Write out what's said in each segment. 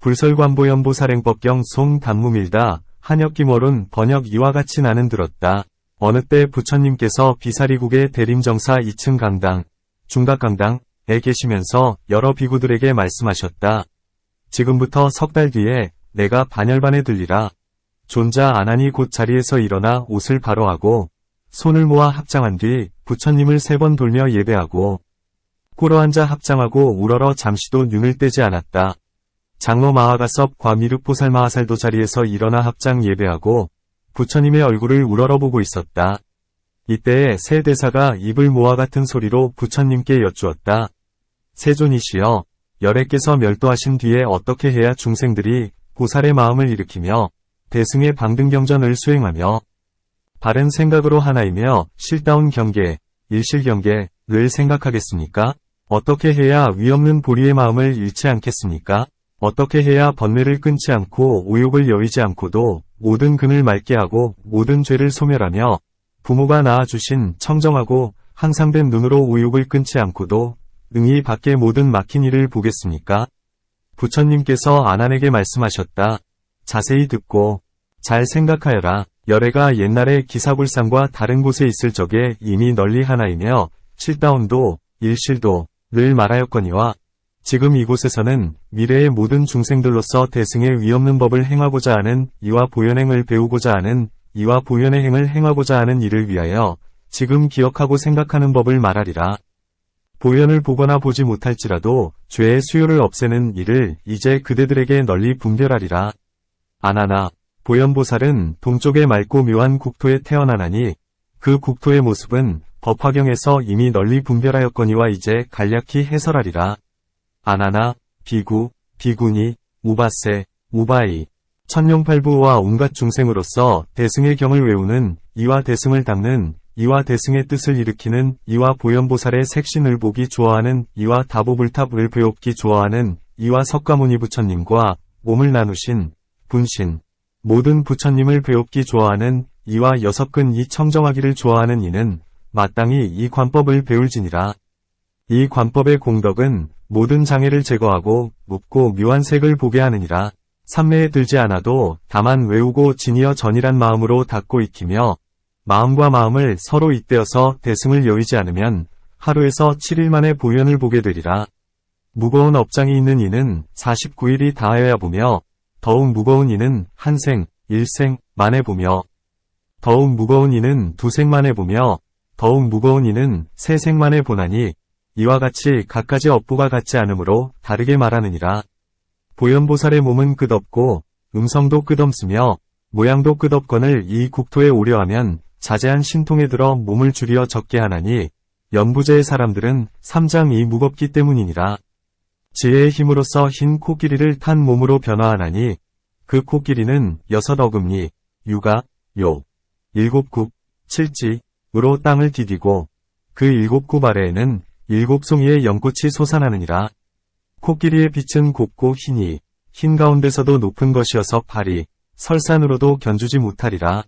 불설관보연보살행법경 송단무밀다 한역기몰은 번역 이와 같이 나는 들었다. 어느 때 부처님께서 비사리국의 대림정사 2층 강당, 중각강당에 계시면서 여러 비구들에게 말씀하셨다. 지금부터 석 달 뒤에 내가 반열반에 들리라. 존자 안하니 곧 자리에서 일어나 옷을 바로 하고 손을 모아 합장한 뒤 부처님을 3번 돌며 예배하고 꿇어앉아 합장하고 우러러 잠시도 눈을 떼지 않았다. 장로 마하가섭 과미륵보살 마하살도 자리에서 일어나 합장 예배하고 부처님의 얼굴을 우러러보고 있었다. 이때에 세 대사가 입을 모아 같은 소리로 부처님께 여쭈었다. 세존이시여, 열애께서 멸도하신 뒤에 어떻게 해야 중생들이 보살의 마음을 일으키며 대승의 방등경전을 수행하며 바른 생각으로 하나이며 실다운 경계, 일실경계를 생각하겠습니까? 어떻게 해야 위없는 보리의 마음을 잃지 않겠습니까? 어떻게 해야 번뇌를 끊지 않고 오욕을 여의지 않고도 모든 근을 맑게 하고 모든 죄를 소멸하며 부모가 낳아주신 청정하고 항상된 눈으로 오욕을 끊지 않고도 능히 밖에 모든 막힌 일을 보겠습니까? 부처님께서 아난에게 말씀하셨다. 자세히 듣고 잘 생각하여라. 열애가 옛날에 기사굴상과 다른 곳에 있을 적에 이미 널리 하나이며 실다운도 일실도를 말하였거니와 지금 이곳에서는 미래의 모든 중생들로서 대승의 위없는 법을 행하고자 하는 이와 보현행을 배우고자 하는 이와 보현의 행을 행하고자 하는 이를 위하여 지금 기억하고 생각하는 법을 말하리라. 보현을 보거나 보지 못할지라도 죄의 수요를 없애는 일을 이제 그대들에게 널리 분별하리라. 아나나, 보현보살은 동쪽의 맑고 묘한 국토에 태어나나니 그 국토의 모습은 법화경에서 이미 널리 분별하였거니와 이제 간략히 해설하리라. 아나나, 비구, 비구니, 우바세, 우바이, 천룡팔부와 온갖 중생으로서 대승의 경을 외우는 이와 대승을 닦는 이와 대승의 뜻을 일으키는 이와 보현보살의 색신을 보기 좋아하는 이와 다보불탑을 배웁기 좋아하는 이와 석가모니 부처님과 몸을 나누신 분신, 모든 부처님을 배웁기 좋아하는 이와 6근 이 청정하기를 좋아하는 이는 마땅히 이 관법을 배울지니라. 이 관법의 공덕은 모든 장애를 제거하고 묻고 묘한 색을 보게 하느니라. 삼매에 들지 않아도 다만 외우고 지니어 전이란 마음으로 닦고 익히며 마음과 마음을 서로 잇대어서 대승을 여의지 않으면 하루에서 7일 만에 보현을 보게 되리라. 무거운 업장이 있는 이는 49일이 다하여야 보며 더욱 무거운 이는 한 생, 일생 만에 보며 더욱 무거운 이는 2생 만에 보며 더욱 무거운 이는 3생 만에 보나니 이와 같이 갖가지 업보가 같지 않으므로 다르게 말하느니라. 보현보살의 몸은 끝없고 음성도 끝없으며 모양도 끝없거늘 이 국토에 오려하면 자제한 신통에 들어 몸을 줄여 적게 하나니 연부제의 사람들은 삼장이 무겁기 때문이니라. 지혜의 힘으로써 흰 코끼리를 탄 몸으로 변화하나니 그 코끼리는 6어금니, 유가, 요, 7굽, 7지으로 땅을 디디고 그 7굽 아래에는 7송이의 연꽃이 솟아나느니라. 코끼리의 빛은 곱고 흰이 흰 가운데서도 높은 것이어서 팔이 설산으로도 견주지 못하리라.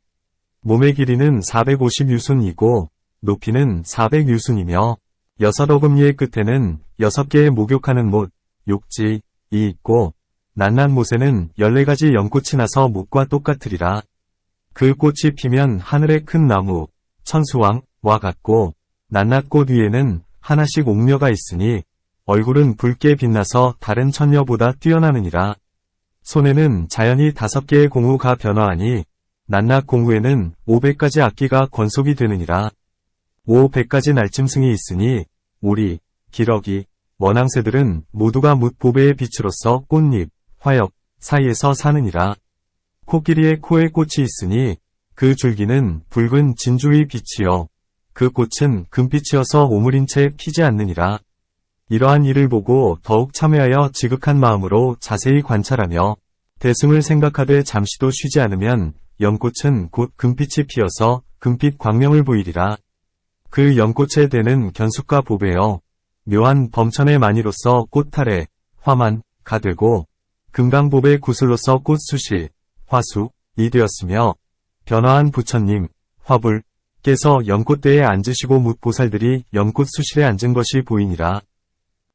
몸의 길이는 450유순이고 높이는 400유순이며 6어금니의 끝에는 6개의 목욕하는 못, 욕지이 있고 낱낱 못에는 14가지 연꽃이 나서 못과 똑같으리라. 그 꽃이 피면 하늘의 큰 나무, 천수왕과 같고 낱낱 꽃 위에는 하나씩 옥녀가 있으니 얼굴은 붉게 빛나서 다른 천녀보다 뛰어나느니라. 손에는 자연히 5개의 공우가 변화하니 낱낱 공우에는 500가지 악기가 권속이 되느니라. 500가지 날짐승이 있으니 오리, 기러기, 원앙새들은 모두가 묻보배의 빛으로서 꽃잎, 화역 사이에서 사느니라. 코끼리의 코에 꽃이 있으니 그 줄기는 붉은 진주의 빛이요 그 꽃은 금빛이어서 오물인 채 피지 않느니라. 이러한 일을 보고 더욱 참회하여 지극한 마음으로 자세히 관찰하며 대승을 생각하되 잠시도 쉬지 않으면 연꽃은 곧 금빛이 피어서 금빛 광명을 보이리라. 그 연꽃의 대는 견숙과 보배여 묘한 범천의 마니로서 꽃탈에 화만가 되고 금강보배 구슬로서 꽃수시, 화수이 되었으며 변화한 부처님, 화불께서 연꽃대에 앉으시고 묻보살들이 연꽃수실에 앉은 것이 보이니라.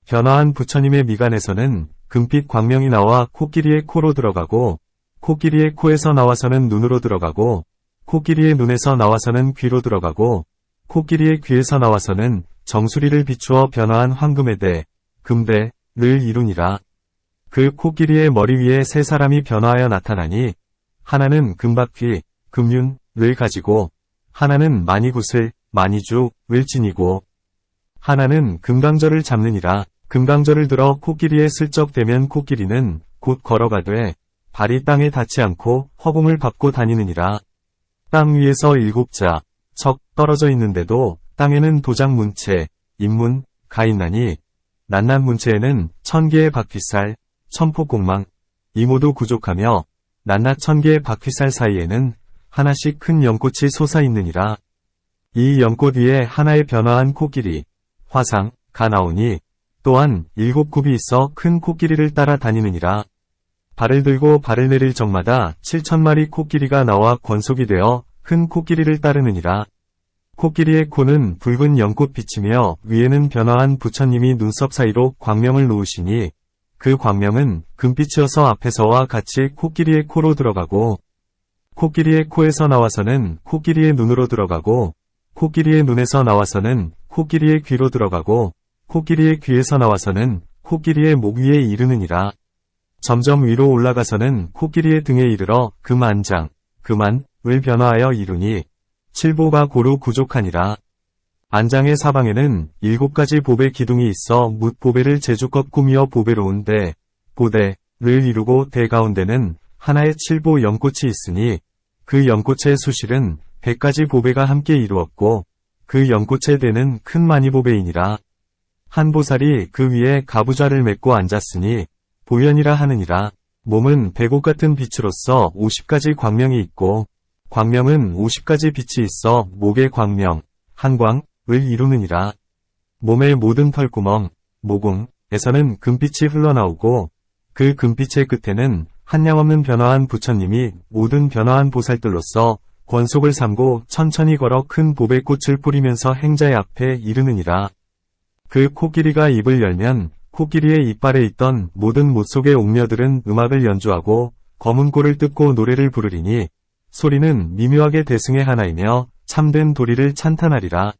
변화한 부처님의 미간에서는 금빛 광명이 나와 코끼리의 코로 들어가고, 코끼리의 코에서 나와서는 눈으로 들어가고, 코끼리의 눈에서 나와서는 귀로 들어가고, 코끼리의 귀에서 나와서는 정수리를 비추어 변화한 황금의 대, 금대를 이루니라. 그 코끼리의 머리 위에 세 사람이 변화하여 나타나니, 하나는 금박귀, 금윤을 가지고, 하나는 만이굿을, 만이죽을 지니고, 하나는 금강저를 잡느니라. 금강저를 들어 코끼리에 슬쩍 대면 코끼리는 곧 걸어가되, 발이 땅에 닿지 않고 허공을 밟고 다니느니라. 땅 위에서 7자, 척 떨어져 있는데도 땅에는 도장 문체, 인문, 가 있나니, 낱낱 문체에는 1000개의 바퀴살, 천폭공망, 이 모두 구족하며, 낱낱 1000개의 바퀴살 사이에는 하나씩 큰 연꽃이 솟아 있느니라. 이 연꽃 위에 하나의 변화한 코끼리, 화상, 가 나오니, 또한 7굽이 있어 큰 코끼리를 따라 다니느니라. 발을 들고 발을 내릴 적마다 7000마리 코끼리가 나와 권속이 되어 큰 코끼리를 따르느니라. 코끼리의 코는 붉은 연꽃빛이며 위에는 변화한 부처님이 눈썹 사이로 광명을 놓으시니 그 광명은 금빛이어서 앞에서와 같이 코끼리의 코로 들어가고 코끼리의 코에서 나와서는 코끼리의 눈으로 들어가고 코끼리의 눈에서 나와서는 코끼리의 귀로 들어가고 코끼리의 귀에서 나와서는 코끼리의 목 위에 이르느니라. 점점 위로 올라가서는 코끼리의 등에 이르러 금안장, 금안을 변화하여 이루니 칠보가 고루 구족하니라. 안장의 사방에는 7가지 보배 기둥이 있어 뭇 보배를 제주껏 꾸미어 보배로운 대, 보대를 이루고 대 가운데는 하나의 칠보 연꽃이 있으니 그 연꽃의 수실은 100가지 보배가 함께 이루었고 그 연꽃의 대는 큰 만이보배이니라. 한 보살이 그 위에 가부좌를 맺고 앉았으니 보현이라 하느니라. 몸은 백옥 같은 빛으로서 50가지 광명이 있고 광명은 50가지 빛이 있어 목의 광명, 한광을 이루느니라. 몸의 모든 털구멍, 모공에서는 금빛이 흘러나오고 그 금빛의 끝에는 한량없는 변화한 부처님이 모든 변화한 보살들로서 권속을 삼고 천천히 걸어 큰 보배꽃을 뿌리면서 행자의 앞에 이르느니라. 그 코끼리가 입을 열면 코끼리의 이빨에 있던 모든 못 속의 옥녀들은 음악을 연주하고 검은 꼴을 뜯고 노래를 부르리니 소리는 미묘하게 대승의 하나이며 참된 도리를 찬탄하리라.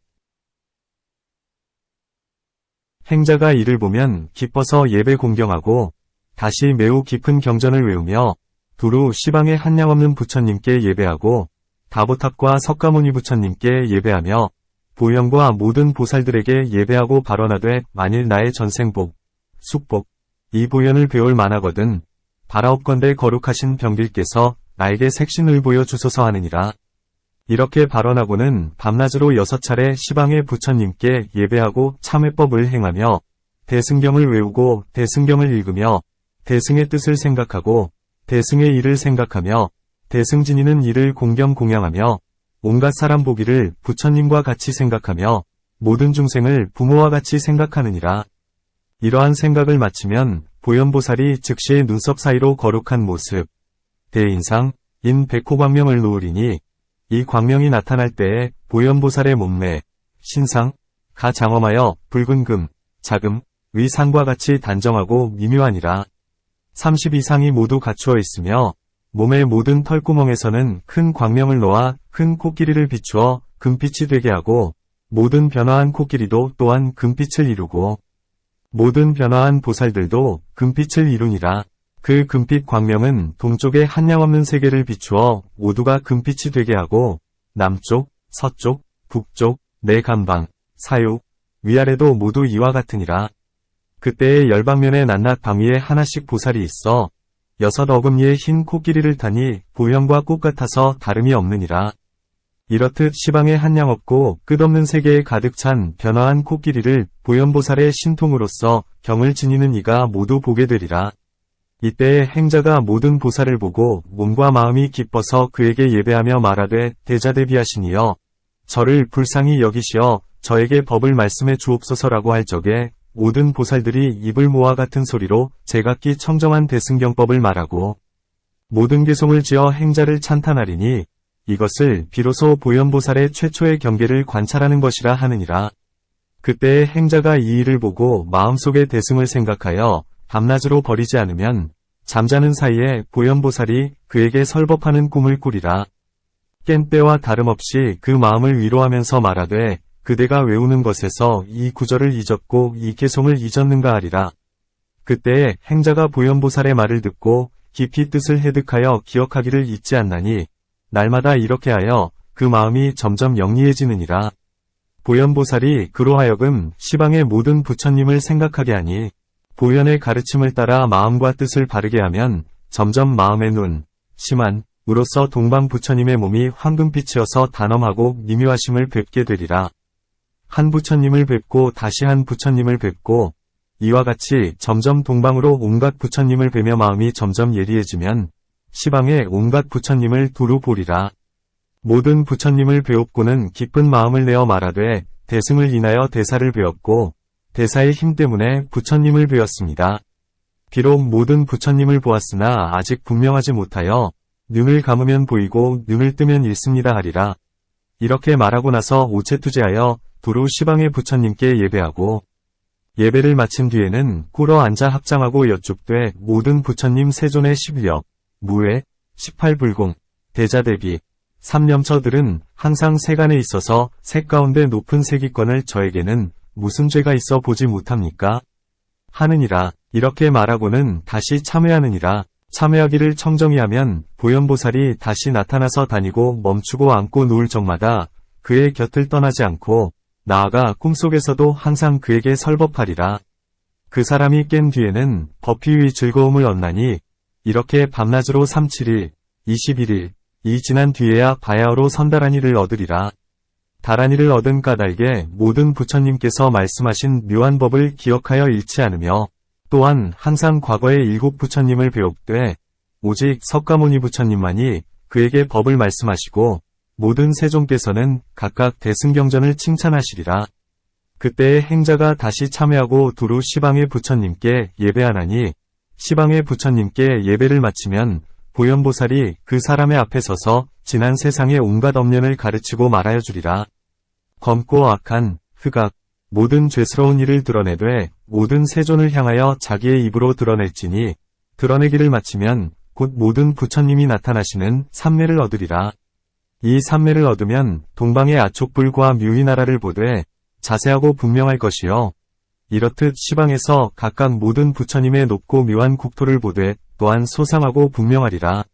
행자가 이를 보면 기뻐서 예배 공경하고 다시 매우 깊은 경전을 외우며 두루 시방의 한량없는 부처님께 예배하고 다보탑과 석가모니 부처님께 예배하며 보현과 모든 보살들에게 예배하고 발언하되 만일 나의 전생복, 숙복, 이 보현을 배울 만하거든 바라옵건대 거룩하신 병길께서 나에게 색신을 보여주소서 하느니라. 이렇게 발언하고는 밤낮으로 6차례 시방의 부처님께 예배하고 참회법을 행하며 대승경을 외우고 대승경을 읽으며 대승의 뜻을 생각하고 대승의 일을 생각하며 대승 지니는 일을 공경 공양하며 온갖 사람 보기를 부처님과 같이 생각하며 모든 중생을 부모와 같이 생각하느니라. 이러한 생각을 마치면 보현보살이 즉시 눈썹 사이로 거룩한 모습, 대인상, 인 백호광명을 놓으리니 이 광명이 나타날 때에 보현보살의 몸매, 신상, 가 장엄하여 붉은 금, 자금, 위 산과 같이 단정하고 미묘하니라. 30 이상이 모두 갖추어 있으며 몸의 모든 털구멍에서는 큰 광명을 놓아 큰 코끼리를 비추어 금빛이 되게 하고 모든 변화한 코끼리도 또한 금빛을 이루고 모든 변화한 보살들도 금빛을 이루니라. 그 금빛 광명은 동쪽에 한량없는 세계를 비추어 모두가 금빛이 되게 하고 남쪽, 서쪽, 북쪽, 네 간방, 사육, 위아래도 모두 이와 같으니라. 그때의 열방면에 낱낱 방 위에 하나씩 보살이 있어 6 어금니의 흰 코끼리를 타니 보현과 꽃 같아서 다름이 없느니라. 이렇듯 시방에 한량 없고 끝없는 세계에 가득 찬 변화한 코끼리를 보현보살의 신통으로서 경을 지니는 이가 모두 보게 되리라. 이때에 행자가 모든 보살을 보고 몸과 마음이 기뻐서 그에게 예배하며 말하되 대자대비하시니여 저를 불쌍히 여기시어 저에게 법을 말씀해 주옵소서라고 할 적에 모든 보살들이 입을 모아 같은 소리로 제각기 청정한 대승경법을 말하고 모든 개송을 지어 행자를 찬탄하리니 이것을 비로소 보현보살의 최초의 경계를 관찰하는 것이라 하느니라. 그때의 행자가 이 일을 보고 마음속에 대승을 생각하여 밤낮으로 버리지 않으면 잠자는 사이에 보현보살이 그에게 설법하는 꿈을 꾸리라. 깬 때와 다름없이 그 마음을 위로하면서 말하되 그대가 외우는 것에서 이 구절을 잊었고 이 개송을 잊었는가 하리라. 그때에 행자가 보현보살의 말을 듣고 깊이 뜻을 해득하여 기억하기를 잊지 않나니 날마다 이렇게 하여 그 마음이 점점 영리해지느니라. 보현보살이 그로 하여금 시방의 모든 부처님을 생각하게 하니 보현의 가르침을 따라 마음과 뜻을 바르게 하면 점점 마음의 눈, 심한, 으로써 동방 부처님의 몸이 황금빛이어서 단엄하고 미묘하심을 뵙게 되리라. 한 부처님을 뵙고 다시 한 부처님을 뵙고 이와 같이 점점 동방으로 온갖 부처님을 뵈며 마음이 점점 예리해지면 시방의 온갖 부처님을 두루 보리라. 모든 부처님을 배웠고는 기쁜 마음을 내어 말하되 대승을 인하여 대사를 배웠고 대사의 힘 때문에 부처님을 배웠습니다. 비록 모든 부처님을 보았으나 아직 분명하지 못하여 눈을 감으면 보이고 눈을 뜨면 읽습니다 하리라. 이렇게 말하고 나서 오체투제하여 두루 시방의 부처님께 예배하고 예배를 마친 뒤에는 꿇어 앉아 합장하고 여쭙되 모든 부처님 세존의 10력, 무회, 18불공, 대자대비, 삼념처들은 항상 세간에 있어서 색 가운데 높은 세기권을 저에게는 무슨 죄가 있어 보지 못합니까? 하느니라. 이렇게 말하고는 다시 참회하느니라. 참회하기를 청정히 하면 보현보살이 다시 나타나서 다니고 멈추고 앉고 누울 적마다 그의 곁을 떠나지 않고 나아가 꿈속에서도 항상 그에게 설법하리라. 그 사람이 깬 뒤에는 법휘의 즐거움을 얻나니 이렇게 밤낮으로 37일, 21일, 이 지난 뒤에야 바야흐로 선다라니를 얻으리라. 다라니를 얻은 까닭에 모든 부처님께서 말씀하신 묘한 법을 기억하여 잃지 않으며 또한 항상 과거의 7 부처님을 배웁되 오직 석가모니 부처님만이 그에게 법을 말씀하시고 모든 세종께서는 각각 대승경전을 칭찬하시리라. 그때의 행자가 다시 참회하고 두루 시방의 부처님께 예배하나니 시방의 부처님께 예배를 마치면 보현보살이 그 사람의 앞에 서서 지난 세상의 온갖 엄련을 가르치고 말하여 주리라. 검고 악한, 흑악, 모든 죄스러운 일을 드러내되 모든 세존을 향하여 자기의 입으로 드러낼지니 드러내기를 마치면 곧 모든 부처님이 나타나시는 삼매를 얻으리라. 이 삼매를 얻으면 동방의 아촉불과 묘희나라를 보되 자세하고 분명할 것이요. 이렇듯 시방에서 각각 모든 부처님의 높고 묘한 국토를 보되 또한 소상하고 분명하리라.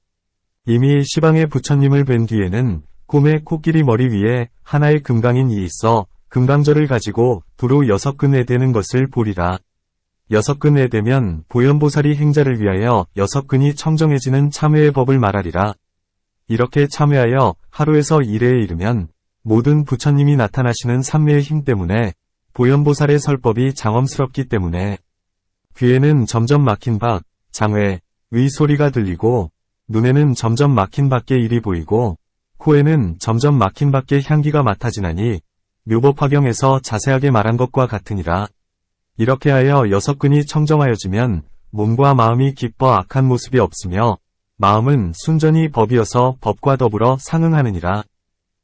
이미 시방의 부처님을 뵌 뒤에는 꿈에 코끼리 머리 위에 하나의 금강인 이 있어 금강절을 가지고 두루 6근에 되는 것을 보리라. 6근에 되면 보현보살이 행자를 위하여 6근이 청정해지는 참회의 법을 말하리라. 이렇게 참회하여 하루에서 1회에 이르면 모든 부처님이 나타나시는 삼매의 힘 때문에 보현보살의 설법이 장엄스럽기 때문에 귀에는 점점 막힌 밖, 장외, 의 소리가 들리고 눈에는 점점 막힌 밖의 일이 보이고 코에는 점점 막힌 밖의 향기가 맡아지나니 묘법화경에서 자세하게 말한 것과 같으니라. 이렇게 하여 6근이 청정하여지면 몸과 마음이 기뻐 악한 모습이 없으며 마음은 순전히 법이어서 법과 더불어 상응하느니라.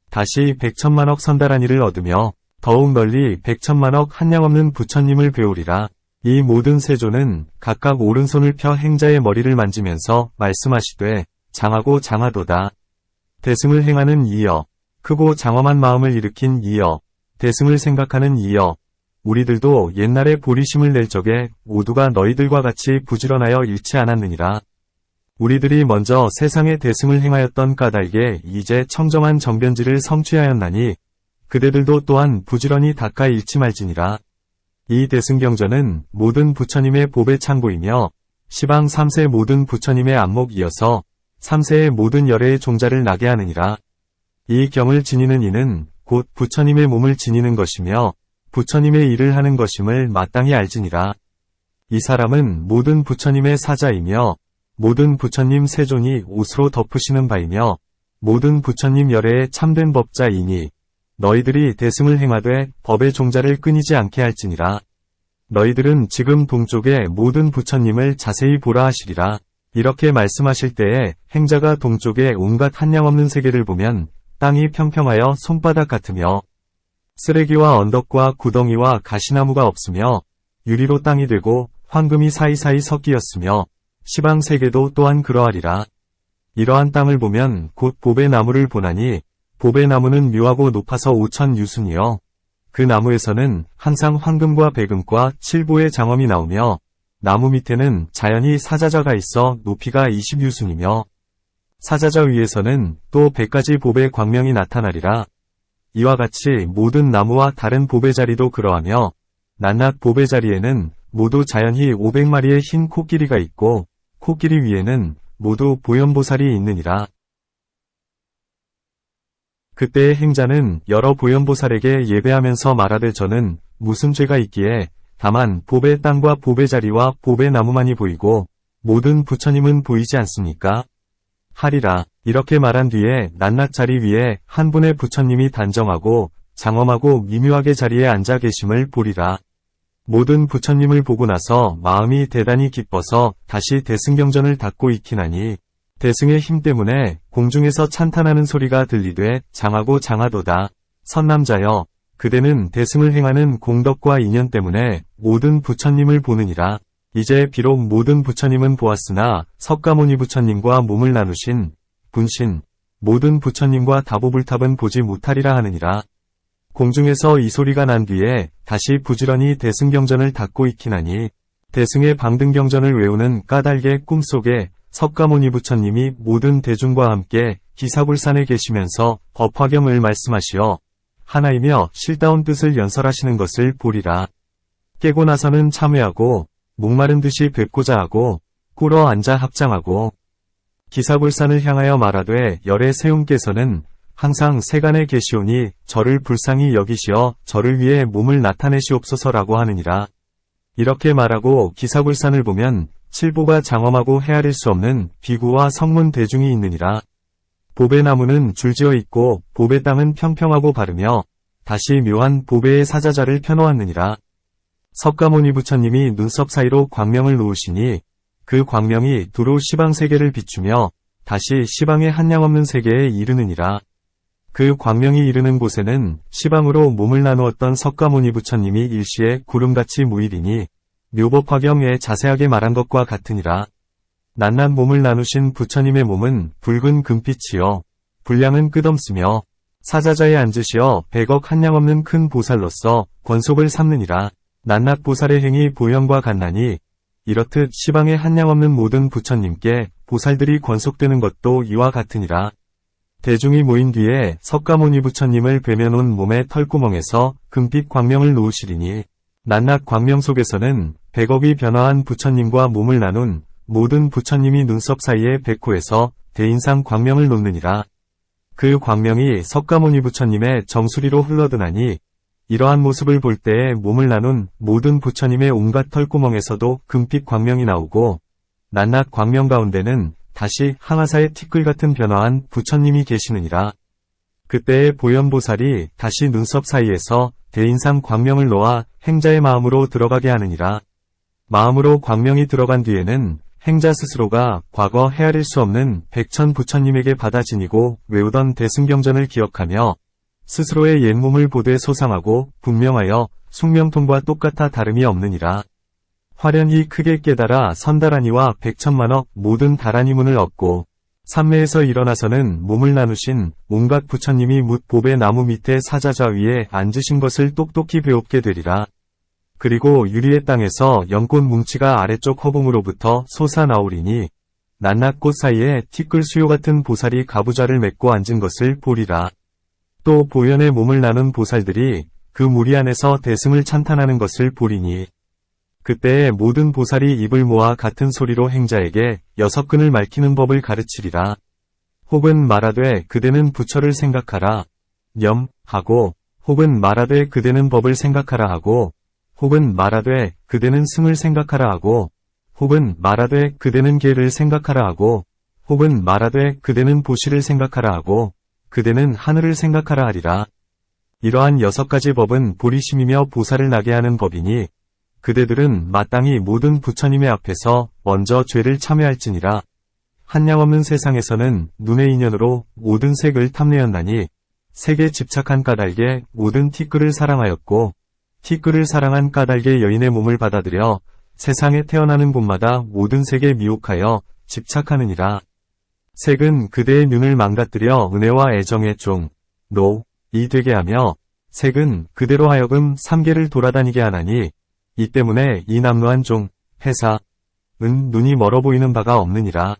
다시 100천만억 선다라니를 얻으며 더욱 널리 100천만억 한량없는 부처님을 배우리라. 이 모든 세존은 각각 오른손을 펴 행자의 머리를 만지면서 말씀하시되 장하고 장하도다. 대승을 행하는 이여, 크고 장엄한 마음을 일으킨 이여, 대승을 생각하는 이여, 우리들도 옛날에 보리심을 낼 적에 모두가 너희들과 같이 부지런하여 잃지 않았느니라. 우리들이 먼저 세상에 대승을 행하였던 까닭에 이제 청정한 정변지를 성취하였나니 그대들도 또한 부지런히 닦아 잃지 말지니라. 이 대승경전은 모든 부처님의 법의 창고이며 시방 3세 모든 부처님의 안목이어서 3세의 모든 열애의 종자를 나게 하느니라. 이 경을 지니는 이는 곧 부처님의 몸을 지니는 것이며 부처님의 일을 하는 것임을 마땅히 알지니라. 이 사람은 모든 부처님의 사자이며 모든 부처님 세존이 옷으로 덮으시는 바이며 모든 부처님 열애의 참된 법자이니 너희들이 대승을 행하되 법의 종자를 끊이지 않게 할지니라. 너희들은 지금 동쪽의 모든 부처님을 자세히 보라 하시리라. 이렇게 말씀하실 때에 행자가 동쪽의 온갖 한량없는 세계를 보면 땅이 평평하여 손바닥 같으며 쓰레기와 언덕과 구덩이와 가시나무가 없으며 유리로 땅이 되고 황금이 사이사이 섞이었으며 시방 세계도 또한 그러하리라. 이러한 땅을 보면 곧 보배 나무를 보나니 보배 나무는 묘하고 높아서 5천 유순이요. 그 나무에서는 항상 황금과 백금과 7보의 장엄이 나오며 나무 밑에는 자연히 사자자가 있어 높이가 20유순이며 사자자 위에서는 또 100가지 보배 광명이 나타나리라. 이와 같이 모든 나무와 다른 보배 자리도 그러하며 낱낱 보배 자리에는 모두 자연히 500마리의 흰 코끼리가 있고 코끼리 위에는 모두 보현보살이 있느니라. 그때의 행자는 여러 보현보살에게 예배하면서 말하되 저는 무슨 죄가 있기에 다만 보배 땅과 보배 자리와 보배 나무만이 보이고 모든 부처님은 보이지 않습니까? 하리라. 이렇게 말한 뒤에 낱낱 자리 위에 한 분의 부처님이 단정하고 장엄하고 미묘하게 자리에 앉아 계심을 보리라. 모든 부처님을 보고 나서 마음이 대단히 기뻐서 다시 대승경전을 닫고 익히나니 대승의 힘 때문에 공중에서 찬탄하는 소리가 들리되 장하고 장하도다. 선남자여, 그대는 대승을 행하는 공덕과 인연 때문에 모든 부처님을 보느니라. 이제 비록 모든 부처님은 보았으나 석가모니 부처님과 몸을 나누신 분신 모든 부처님과 다보불탑은 보지 못하리라 하느니라. 공중에서 이 소리가 난 뒤에 다시 부지런히 대승경전을 닫고 익히나니 대승의 방등경전을 외우는 까닭의 꿈속에 석가모니 부처님이 모든 대중과 함께 기사굴산에 계시면서 법화경을 말씀하시어 하나이며 실다운 뜻을 연설하시는 것을 보리라. 깨고 나서는 참회하고 목마른 듯이 뵙고자 하고 꿇어 앉아 합장하고 기사굴산을 향하여 말하되 열의 세움께서는 항상 세간에 계시오니 저를 불쌍히 여기시어 저를 위해 몸을 나타내시옵소서라고 하느니라. 이렇게 말하고 기사굴산을 보면 칠보가 장엄하고 헤아릴 수 없는 비구와 성문 대중이 있느니라. 보배나무는 줄지어 있고 보배 땅은 평평하고 바르며 다시 묘한 보배의 사자자를 펴놓았느니라. 석가모니 부처님이 눈썹 사이로 광명을 놓으시니 그 광명이 두루 시방세계를 비추며 다시 시방의 한량없는 세계에 이르느니라. 그 광명이 이르는 곳에는 시방으로 몸을 나누었던 석가모니 부처님이 일시에 구름같이 무일이니 묘법화경에 자세하게 말한 것과 같으니라. 낱낱 몸을 나누신 부처님의 몸은 붉은 금빛이요 분량은 끝없으며 사자자에 앉으시어 100억 한량없는 큰 보살로서 권속을 삼느니라. 낱낱 보살의 행위 보현과 같나니 이렇듯 시방에 한량없는 모든 부처님께 보살들이 권속되는 것도 이와 같으니라. 대중이 모인 뒤에 석가모니 부처님을 베며놓은 몸의 털구멍에서 금빛 광명을 놓으시리니 낱낱 광명 속에서는 100억이 변화한 부처님과 몸을 나눈 모든 부처님이 눈썹 사이에 백호에서 대인상 광명을 놓느니라. 그 광명이 석가모니 부처님의 정수리로 흘러드나니 이러한 모습을 볼 때에 몸을 나눈 모든 부처님의 온갖 털구멍에서도 금빛 광명이 나오고 낱낱 광명 가운데는 다시 항아사의 티끌 같은 변화한 부처님이 계시느니라. 그때의 보현보살이 다시 눈썹 사이에서 대인상 광명을 놓아 행자의 마음으로 들어가게 하느니라. 마음으로 광명이 들어간 뒤에는 행자 스스로가 과거 헤아릴 수 없는 백천 부처님에게 받아 지니고 외우던 대승경전을 기억하며 스스로의 옛몸을 보되 소상하고 분명하여 숙명통과 똑같아 다름이 없느니라. 화련히 크게 깨달아 선다라니와 백천만억 모든 다라니문을 얻고 삼매에서 일어나서는 몸을 나누신 온갖 부처님이 뭇 보배 나무 밑에 사자자 위에 앉으신 것을 똑똑히 배웁게 되리라. 그리고 유리의 땅에서 연꽃 뭉치가 아래쪽 허공으로부터 솟아나오리니 낱낱 꽃 사이에 티끌 수요 같은 보살이 가부좌를 맺고 앉은 것을 보리라. 또 보현의 몸을 나눈 보살들이 그 무리 안에서 대승을 찬탄하는 것을 보리니 그때에 모든 보살이 입을 모아 같은 소리로 행자에게 6근을 말키는 법을 가르치리라. 혹은 말하되 그대는 부처를 생각하라 하고 혹은 말하되 그대는 법을 생각하라 하고 혹은 말하되 그대는 승을 생각하라 하고 혹은 말하되 그대는 계를 생각하라 하고 혹은 말하되 그대는 보시를 생각하라 하고 그대는 하늘을 생각하라 하리라. 이러한 6가지 법은 보리심이며 보살을 나게 하는 법이니 그대들은 마땅히 모든 부처님의 앞에서 먼저 죄를 참회할지니라. 한량없는 세상에서는 눈의 인연으로 모든 색을 탐내었나니 색에 집착한 까닭에 모든 티끌을 사랑하였고 티끌을 사랑한 까닭에 여인의 몸을 받아들여 세상에 태어나는 곳마다 모든 색에 미혹하여 집착하느니라. 색은 그대의 눈을 망가뜨려 은혜와 애정의 종, 이 되게 하며 색은 그대로 하여금 삼계를 돌아다니게 하나니 이 때문에 이 남루한 종, 회사, 눈이 멀어 보이는 바가 없느니라.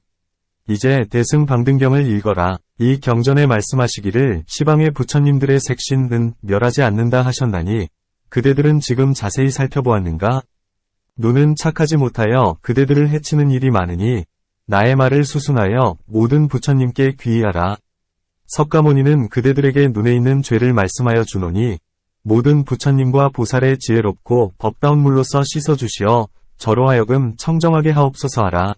이제 대승방등경을 읽어라. 이 경전에 말씀하시기를 시방의 부처님들의 색신은 멸하지 않는다 하셨나니 그대들은 지금 자세히 살펴보았는가? 눈은 착하지 못하여 그대들을 해치는 일이 많으니 나의 말을 수순하여 모든 부처님께 귀의하라. 석가모니는 그대들에게 눈에 있는 죄를 말씀하여 주노니 모든 부처님과 보살의 지혜롭고 법다운 물로써 씻어주시어 저로 하여금 청정하게 하옵소서 하라.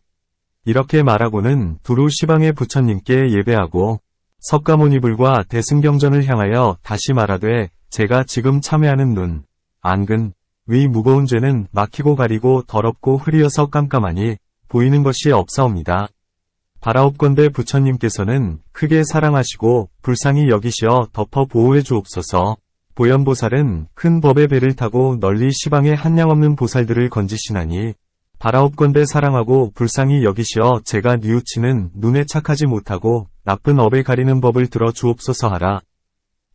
이렇게 말하고는 두루 시방의 부처님께 예배하고 석가모니불과 대승경전을 향하여 다시 말하되 제가 지금 참회하는 눈, 안근, 위 무거운 죄는 막히고 가리고 더럽고 흐리어서 깜깜하니 보이는 것이 없사옵니다. 바라옵건대 부처님께서는 크게 사랑하시고 불쌍히 여기시어 덮어 보호해 주옵소서. 보현보살은 큰 법의 배를 타고 널리 시방에 한량없는 보살들을 건지시나니 바라옵건대 사랑하고 불쌍히 여기시어 제가 뉘우치는 눈에 착하지 못하고 나쁜 업에 가리는 법을 들어 주옵소서 하라.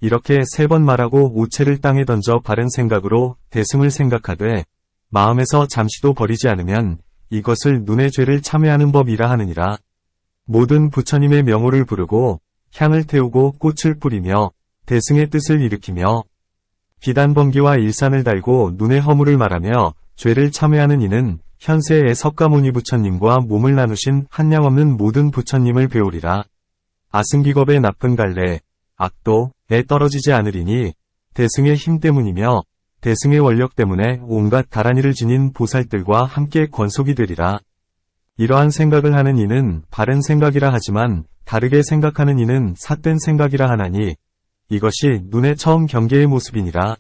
이렇게 3번 말하고 우체를 땅에 던져 바른 생각으로 대승을 생각하되 마음에서 잠시도 버리지 않으면 이것을 눈의 죄를 참회하는 법이라 하느니라. 모든 부처님의 명호를 부르고 향을 태우고 꽃을 뿌리며 대승의 뜻을 일으키며 비단번기와 일산을 달고 눈의 허물을 말하며 죄를 참회하는 이는 현세의 석가모니 부처님과 몸을 나누신 한량없는 모든 부처님을 배우리라. 아승기겁의 나쁜 갈래, 악도에 떨어지지 않으리니 대승의 힘 때문이며 대승의 원력 때문에 온갖 다란이를 지닌 보살들과 함께 권속이 되리라. 이러한 생각을 하는 이는 바른 생각이라 하지만 다르게 생각하는 이는 삿된 생각이라 하나니 이것이 눈의 처음 경계의 모습이니라.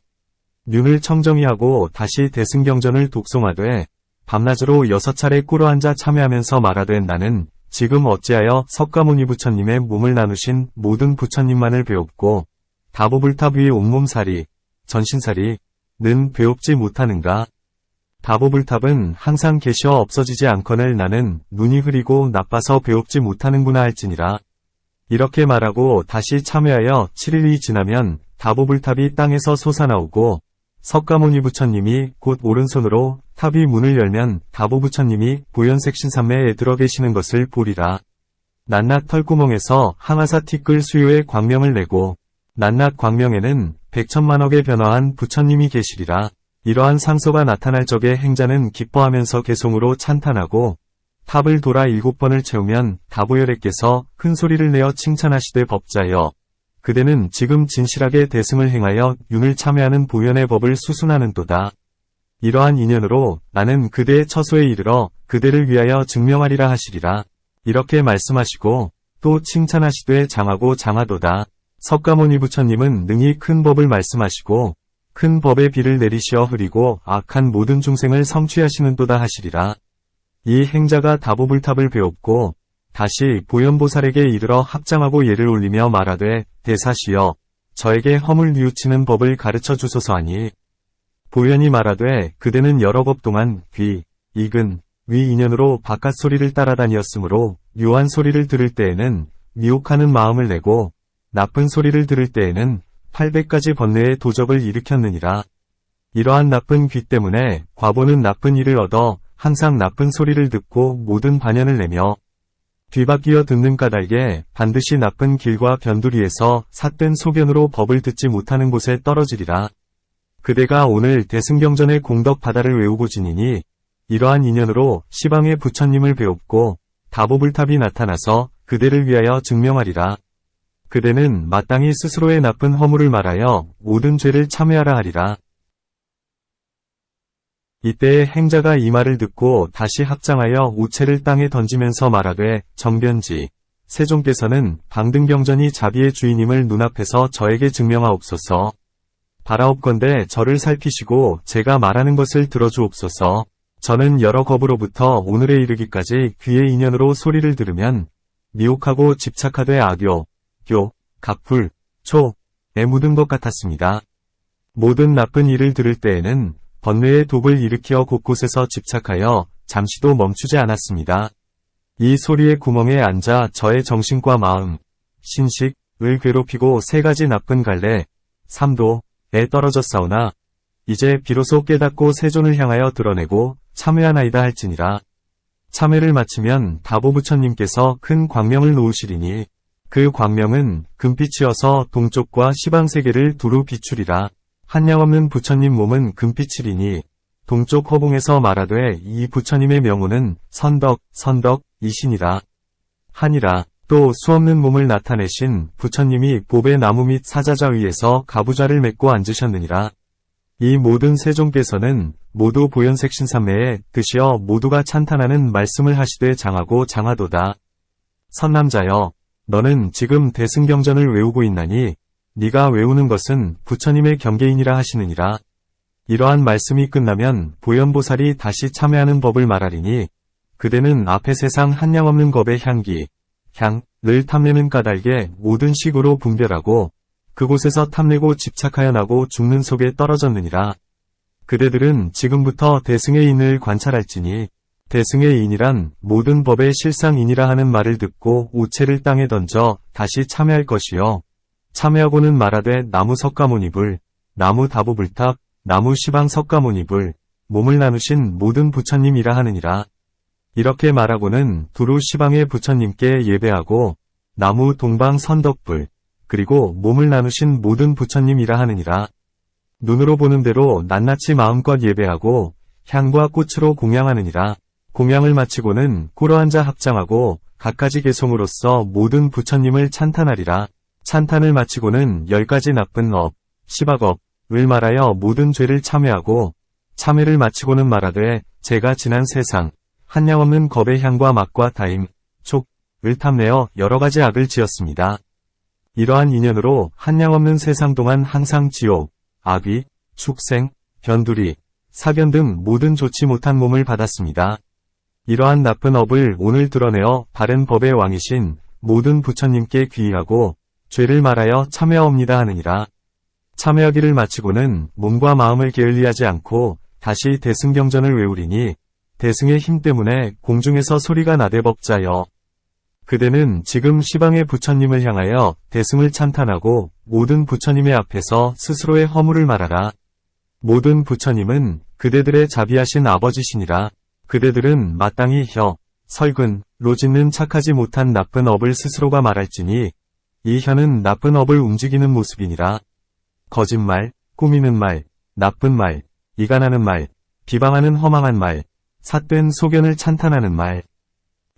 눈을 청정히 하고 다시 대승경전을 독송하되 밤낮으로 6차례 꿇어앉아 참회하면서 말하되 나는 지금 어찌하여 석가모니 부처님의 몸을 나누신 모든 부처님만을 배웁고 다보불탑 위의 온몸살이, 전신살이 는 배웁지 못하는가? 다보불탑은 항상 계시어 없어지지 않거늘 나는 눈이 흐리고 나빠서 배웁지 못하는구나 할지니라. 이렇게 말하고 다시 참회하여 7일이 지나면 다보불탑이 땅에서 솟아나오고 석가모니 부처님이 곧 오른손으로 탑이 문을 열면 다보부처님이 보현색신산매에 들어 계시는 것을 보리라. 낱낱 털구멍에서 항아사 티끌 수요의 광명을 내고 낱낱 광명에는 백천만억에 변화한 부처님이 계시리라. 이러한 상소가 나타날 적에 행자는 기뻐하면서 개송으로 찬탄하고 탑을 돌아 7번을 채우면 다보열애께서 큰 소리를 내어 칭찬하시되 법자여 그대는 지금 진실하게 대승을 행하여 윤을 참회하는 보현의 법을 수순하는도다. 이러한 인연으로 나는 그대의 처소에 이르러 그대를 위하여 증명하리라 하시리라. 이렇게 말씀하시고 또 칭찬하시되 장하고 장하도다. 석가모니 부처님은 능히 큰 법을 말씀하시고 큰 법의 비를 내리시어 흐리고 악한 모든 중생을 성취하시는도다 하시리라. 이 행자가 다보불탑을 배웠고 다시 보현보살에게 이르러 합장하고 예를 올리며 말하되 대사시여 저에게 허물 뉘우치는 법을 가르쳐 주소서 하니 보현이 말하되 그대는 여러 법 동안 귀, 이근, 위 인연으로 바깥 소리를 따라다니었으므로 묘한 소리를 들을 때에는 미혹하는 마음을 내고 나쁜 소리를 들을 때에는 800가지 번뇌의 도적을 일으켰느니라. 이러한 나쁜 귀 때문에 과보는 나쁜 일을 얻어 항상 나쁜 소리를 듣고 모든 반연을 내며 뒤바뀌어 듣는 까닭에 반드시 나쁜 길과 변두리에서 삿된 소견으로 법을 듣지 못하는 곳에 떨어지리라. 그대가 오늘 대승경전의 공덕 바다를 외우고 지니니 이러한 인연으로 시방의 부처님을 배웁고 다보불탑이 나타나서 그대를 위하여 증명하리라. 그대는 마땅히 스스로의 나쁜 허물을 말하여 모든 죄를 참회하라 하리라. 이때에 행자가 이 말을 듣고 다시 합장하여 우체를 땅에 던지면서 말하되 정변지 세종께서는 방등경전이 자비의 주인임을 눈앞에서 저에게 증명하옵소서. 바라옵건대 저를 살피시고 제가 말하는 것을 들어주옵소서. 저는 여러 겁으로부터 오늘에 이르기까지 귀의 인연으로 소리를 들으면 미혹하고 집착하되 악요, 교, 각불, 초에 묻은 것 같았습니다. 모든 나쁜 일을 들을 때에는 번뇌의 독을 일으켜 곳곳에서 집착하여 잠시도 멈추지 않았습니다. 이 소리의 구멍에 앉아 저의 정신과 마음, 신식을 괴롭히고 세 가지 나쁜 갈래, 삼도에 떨어졌사오나 이제 비로소 깨닫고 세존을 향하여 드러내고 참회하나이다 할지니라. 참회를 마치면 다보부처님께서 큰 광명을 놓으시리니 그 광명은 금빛이어서 동쪽과 시방세계를 두루 비추리라. 한량없는 부처님 몸은 금빛이리니 동쪽 허공에서 말하되 이 부처님의 명호는 선덕이시니라. 하니라. 또 수없는 몸을 나타내신 부처님이 보배 나무 및 사자자 위에서 가부좌를 맺고 앉으셨느니라. 이 모든 세종께서는 모두 보현색 신삼매에 드시어 모두가 찬탄하는 말씀을 하시되 장하고 장하도다. 선남자여, 너는 지금 대승경전을 외우고 있나니 네가 외우는 것은 부처님의 경계이니라 하시느니라. 이러한 말씀이 끝나면 보현보살이 다시 참회하는 법을 말하리니 그대는 앞에 세상 한량없는 겁의 향을 탐내는 까닭에 모든 식으로 분별하고 그곳에서 탐내고 집착하여 나고 죽는 속에 떨어졌느니라. 그대들은 지금부터 대승의 인을 관찰할지니 대승의 인이란 모든 법의 실상인이라 하는 말을 듣고 우체를 땅에 던져 다시 참회할 것이요. 참회하고는 말하되 나무 석가모니불, 나무 다보불탑, 나무 시방 석가모니불, 몸을 나누신 모든 부처님이라 하느니라. 이렇게 말하고는 두루 시방의 부처님께 예배하고 나무 동방 선덕불, 그리고 몸을 나누신 모든 부처님이라 하느니라. 눈으로 보는 대로 낱낱이 마음껏 예배하고 향과 꽃으로 공양하느니라. 공양을 마치고는 꿇어앉아 합장하고 갖가지 개송으로써 모든 부처님을 찬탄하리라. 찬탄을 마치고는 10가지 나쁜 업, 시박업을 말하여 모든 죄를 참회하고 참회를 마치고는 말하되 제가 지난 세상 한량없는 겁의 향과 맛과 다임, 촉을 탐내어 여러가지 악을 지었습니다. 이러한 인연으로 한량없는 세상 동안 항상 지옥, 악귀, 축생, 변두리, 사견 등 모든 좋지 못한 몸을 받았습니다. 이러한 나쁜 업을 오늘 드러내어 바른 법의 왕이신 모든 부처님께 귀의하고 죄를 말하여 참회하옵니다 하느니라. 참회하기를 마치고는 몸과 마음을 게을리하지 않고 다시 대승경전을 외우리니 대승의 힘 때문에 공중에서 소리가 나되 법자여. 그대는 지금 시방의 부처님을 향하여 대승을 찬탄하고 모든 부처님의 앞에서 스스로의 허물을 말하라. 모든 부처님은 그대들의 자비하신 아버지시니라. 그대들은 마땅히 설근로 짓는 착하지 못한 나쁜 업을 스스로가 말할지니 이 혀는 나쁜 업을 움직이는 모습이니라. 거짓말, 꾸미는 말, 나쁜 말, 이간하는 말, 비방하는 허망한 말, 삿된 소견을 찬탄하는 말,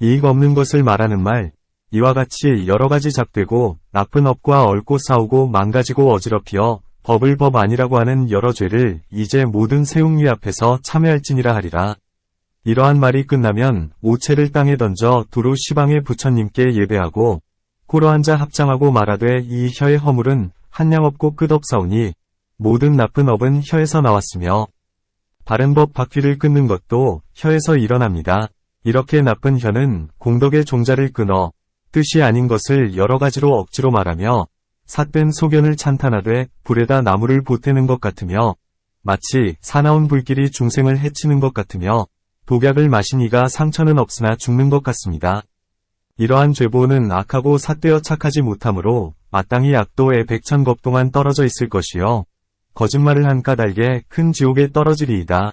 이익 없는 것을 말하는 말, 이와 같이 여러가지 잡되고 나쁜 업과 얽고 싸우고 망가지고 어지럽히어 법을 법 아니라고 하는 여러 죄를 이제 모든 세웅위 앞에서 참회할지니라 하리라. 이러한 말이 끝나면 오체를 땅에 던져 두루 시방의 부처님께 예배하고 꿇어앉아 합장하고 말하되 이 혀의 허물은 한량없고 끝없사오니 모든 나쁜 업은 혀에서 나왔으며 바른 법 바퀴를 끊는 것도 혀에서 일어납니다. 이렇게 나쁜 혀는 공덕의 종자를 끊어 뜻이 아닌 것을 여러가지로 억지로 말하며 삿된 소견을 찬탄하되 불에다 나무를 보태는 것 같으며 마치 사나운 불길이 중생을 해치는 것 같으며 독약을 마신 이가 상처는 없으나 죽는 것 같습니다. 이러한 죄보는 악하고 삿되어 착하지 못하므로 마땅히 악도의 백천겁 동안 떨어져 있을 것이요. 거짓말을 한 까닭에 큰 지옥에 떨어지리이다.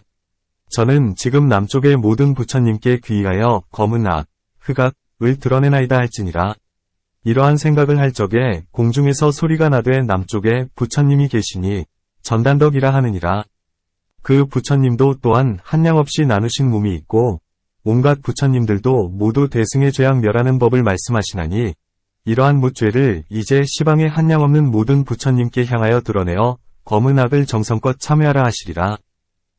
저는 지금 남쪽의 모든 부처님께 귀의하여 검은 악, 흑악을 드러내나이다 할지니라. 이러한 생각을 할 적에 공중에서 소리가 나되 남쪽에 부처님이 계시니 전단덕이라 하느니라. 그 부처님도 또한 한량없이 나누신 몸이 있고 온갖 부처님들도 모두 대승의 죄악 멸하는 법을 말씀하시나니 이러한 무죄를 이제 시방에 한량없는 모든 부처님께 향하여 드러내어 검은 악을 정성껏 참회하라 하시리라.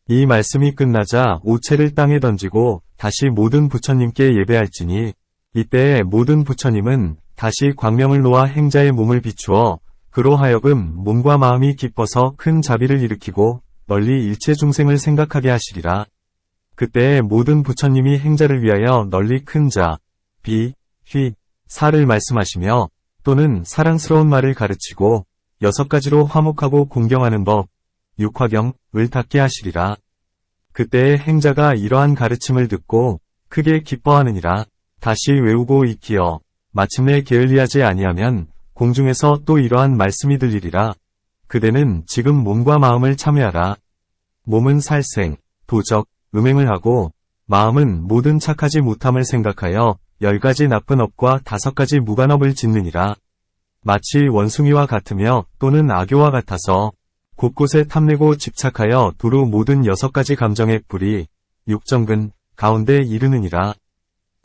이 말씀이 끝나자 오체를 땅에 던지고 다시 모든 부처님께 예배할지니 이때에 모든 부처님은 다시 광명을 놓아 행자의 몸을 비추어 그로 하여금 몸과 마음이 기뻐서 큰 자비를 일으키고 널리 일체 중생을 생각하게 하시리라. 그때에 모든 부처님이 행자를 위하여 널리 큰 자, 비, 휘, 사를 말씀하시며 또는 사랑스러운 말을 가르치고 6가지로 화목하고 공경하는 법, 육화경을 닦게 하시리라. 그때의 행자가 이러한 가르침을 듣고 크게 기뻐하느니라. 다시 외우고 익히어 마침내 게을리하지 아니하면 공중에서 또 이러한 말씀이 들리리라. 그대는 지금 몸과 마음을 참회하라. 몸은 살생, 도적, 음행을 하고 마음은 모든 착하지 못함을 생각하여 10가지 나쁜 업과 5가지 무관업을 짓느니라. 마치 원숭이와 같으며 또는 악교와 같아서 곳곳에 탐내고 집착하여 두루 모든 6가지 감정의 뿌리, 육정근, 가운데 이르느니라.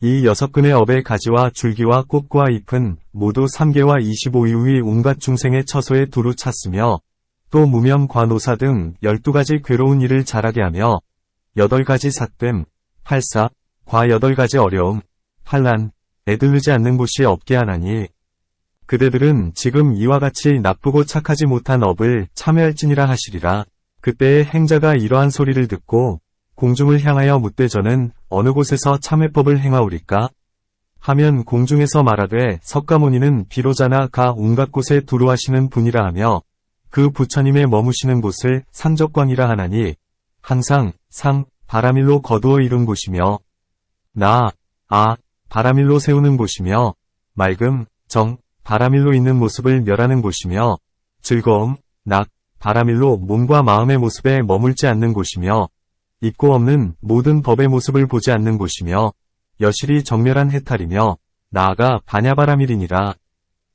이 6근의 업의 가지와 줄기와 꽃과 잎은 모두 3개와 25유의 온갖 중생의 처소에 두루 찼으며 또 무명 관오사 등 12가지 괴로운 일을 자라게 하며 8가지 삿됨, 팔사, 과 8가지 어려움, 환난, 애들르지 않는 곳이 없게 하나니 그대들은 지금 이와 같이 나쁘고 착하지 못한 업을 참회할지니라 하시리라. 그때의 행자가 이러한 소리를 듣고 공중을 향하여 묻되 저는 어느 곳에서 참회법을 행하오리까? 하면 공중에서 말하되 석가모니는 비로자나 가 온갖 곳에 두루 하시는 분이라 하며 그 부처님의 머무시는 곳을 상적광이라 하나니 항상 상, 바라밀로 거두어 이룬 곳이며 바라밀로 세우는 곳이며 맑음, 정, 바라밀로 있는 모습을 멸하는 곳이며 즐거움, 바라밀로 몸과 마음의 모습에 머물지 않는 곳이며 있고 없는 모든 법의 모습을 보지 않는 곳이며 여실히 정멸한 해탈이며 나아가 반야바라밀이니라.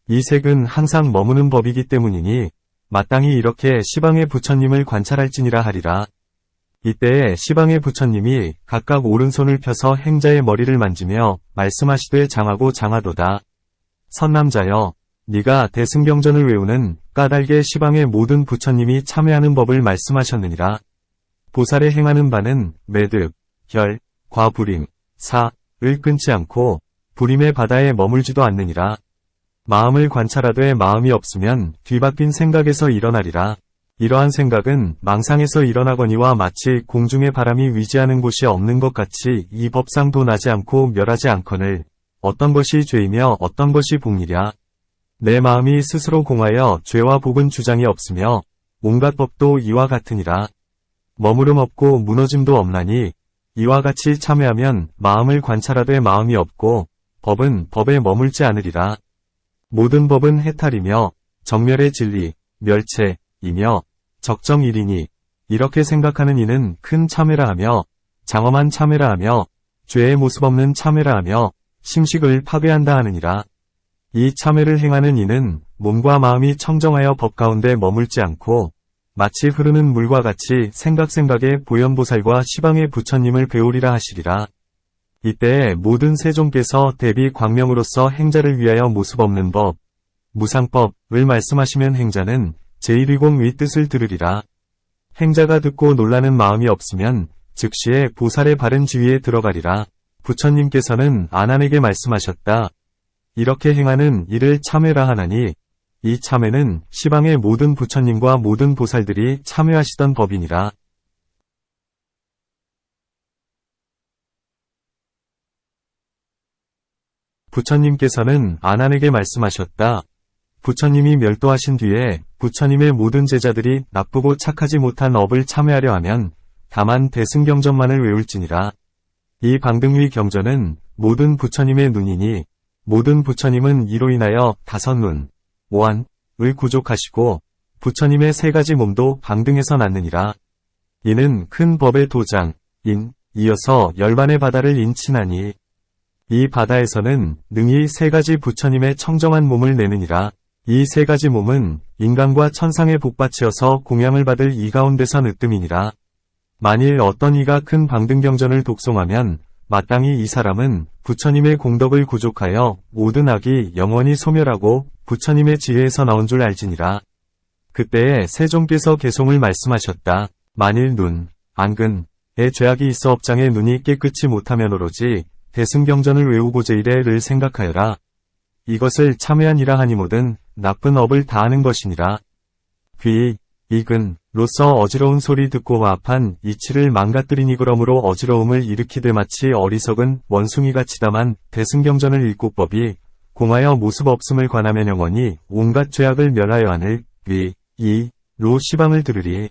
이 색은 항상 머무는 법이기 때문이니 마땅히 이렇게 시방의 부처님을 관찰할지니라 하리라. 이때에 시방의 부처님이 각각 오른손을 펴서 행자의 머리를 만지며 말씀하시되 장하고 장하도다. 선남자여, 네가 대승경전을 외우는 까닭에 시방의 모든 부처님이 참회하는 법을 말씀하셨느니라. 보살의 행하는 바는 매득, 혈, 과불임, 사을 끊지 않고 불임의 바다에 머물지도 않느니라. 마음을 관찰하되 마음이 없으면 뒤바뀐 생각에서 일어나리라. 이러한 생각은 망상에서 일어나거니와 마치 공중의 바람이 위지하는 곳이 없는 것 같이 이 법상도 나지 않고 멸하지 않거늘 어떤 것이 죄이며 어떤 것이 복이랴. 내 마음이 스스로 공하여 죄와 복은 주장이 없으며 온갖 법도 이와 같으니라. 머무름 없고 무너짐도 없나니 이와 같이 참회하면 마음을 관찰하되 마음이 없고 법은 법에 머물지 않으리라. 모든 법은 해탈이며 정멸의 진리, 멸체이며 적정일이니 이렇게 생각하는 이는 큰 참회라 하며 장엄한 참회라 하며 죄의 모습 없는 참회라 하며 심식을 파괴한다 하느니라. 이 참회를 행하는 이는 몸과 마음이 청정하여 법 가운데 머물지 않고 마치 흐르는 물과 같이 생각에 보현보살과 시방의 부처님을 배우리라 하시리라. 이때에 모든 세종께서 대비 광명으로서 행자를 위하여 모습 없는 법, 무상법을 말씀하시면 행자는 제1위공의 뜻을 들으리라. 행자가 듣고 놀라는 마음이 없으면 즉시에 보살의 바른 지위에 들어가리라. 부처님께서는 아난에게 말씀하셨다. 이렇게 행하는 이를 참회라 하나니 이 참회는 시방의 모든 부처님과 모든 보살들이 참회하시던 법이니라. 부처님께서는 아난에게 말씀하셨다. 부처님이 멸도하신 뒤에 부처님의 모든 제자들이 나쁘고 착하지 못한 업을 참회하려 하면 다만 대승경전만을 외울지니라. 이 방등위 경전은 모든 부처님의 눈이니 모든 부처님은 이로 인하여 5눈, 오한을 구족하시고 부처님의 3가지 몸도 방등에서 났느니라. 이는 큰 법의 도장, 이어서 열반의 바다를 인치나니 이 바다에서는 능히 3가지 부처님의 청정한 몸을 내느니라. 이 3가지 몸은 인간과 천상의 복받치어서 공양을 받을 이 가운데서 느뜸이니라. 만일 어떤 이가 큰 방등경전을 독송하면 마땅히 이 사람은 부처님의 공덕을 구족하여 모든 악이 영원히 소멸하고 부처님의 지혜에서 나온 줄 알지니라. 그때에 세종께서 개송을 말씀하셨다. 만일 눈, 안근에 죄악이 있어 업장에 눈이 깨끗이 못하면 오로지 대승경전을 외우고 제1회를 생각하여라. 이것을 참회하니라 하니모든 나쁜 업을 다하는 것이니라. 귀, 이근로서 어지러운 소리 듣고 화합한 이치를 망가뜨리니 그러므로 어지러움을 일으키되 마치 어리석은 원숭이같이 다만 대승경전을 읽고 법이 공하여 모습 없음을 관하면 영원히 온갖 죄악을 멸하여 하늘 위, 이, 로 시방을 들으리.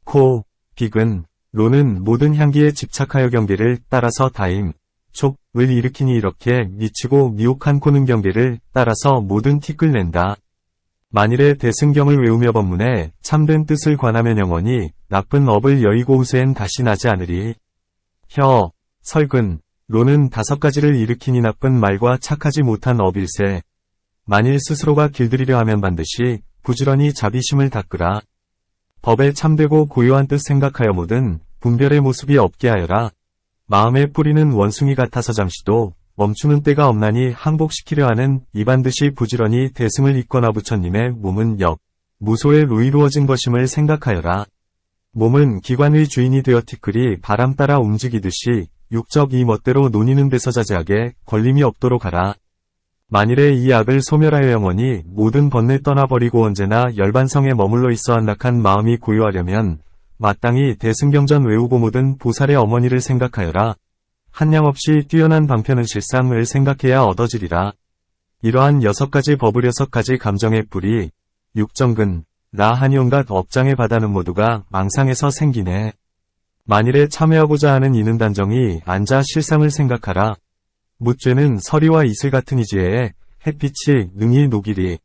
코, 비근, 로는 모든 향기에 집착하여 경계를 따라서 다임, 촉을 일으키니 이렇게 미치고 미혹한 코는 경계를 따라서 모든 티끌 낸다. 만일에 대승경을 외우며 법문에 참된 뜻을 관하면 영원히 나쁜 업을 여의고 후세엔 다시 나지 않으리. 혀, 설근, 로는 5가지를 일으키니 나쁜 말과 착하지 못한 업일세. 만일 스스로가 길들이려 하면 반드시 부지런히 자비심을 닦으라. 법에 참되고 고요한 뜻 생각하여 모든 분별의 모습이 없게 하여라. 마음의 뿌리는 원숭이 같아서 잠시도 멈추는 때가 없나니 항복시키려 하는 이 반드시 부지런히 대승을 잇거나 부처님의 몸은 무소에 이루어진 것임을 생각하여라. 몸은 기관의 주인이 되어 티끌이 바람 따라 움직이듯이 육적 이 멋대로 논의는 데서 자제하게 걸림이 없도록 하라. 만일에 이 악을 소멸하여 영원히 모든 번뇌 떠나버리고 언제나 열반성에 머물러 있어 안락한 마음이 고요하려면 마땅히 대승경전 외우고 모든 보살의 어머니를 생각하여라. 한량없이 뛰어난 방편은 실상을 생각해야 얻어지리라. 이러한 6가지 법을 6가지 감정의 뿌리, 육정근, 라하니 온갖 업장의 바다는 모두가 망상에서 생기네. 만일에 참여하고자 하는 이는 단정히 앉아 실상을 생각하라. 묻죄는 서리와 이슬 같은 이지혜에 햇빛이 능히 녹이리.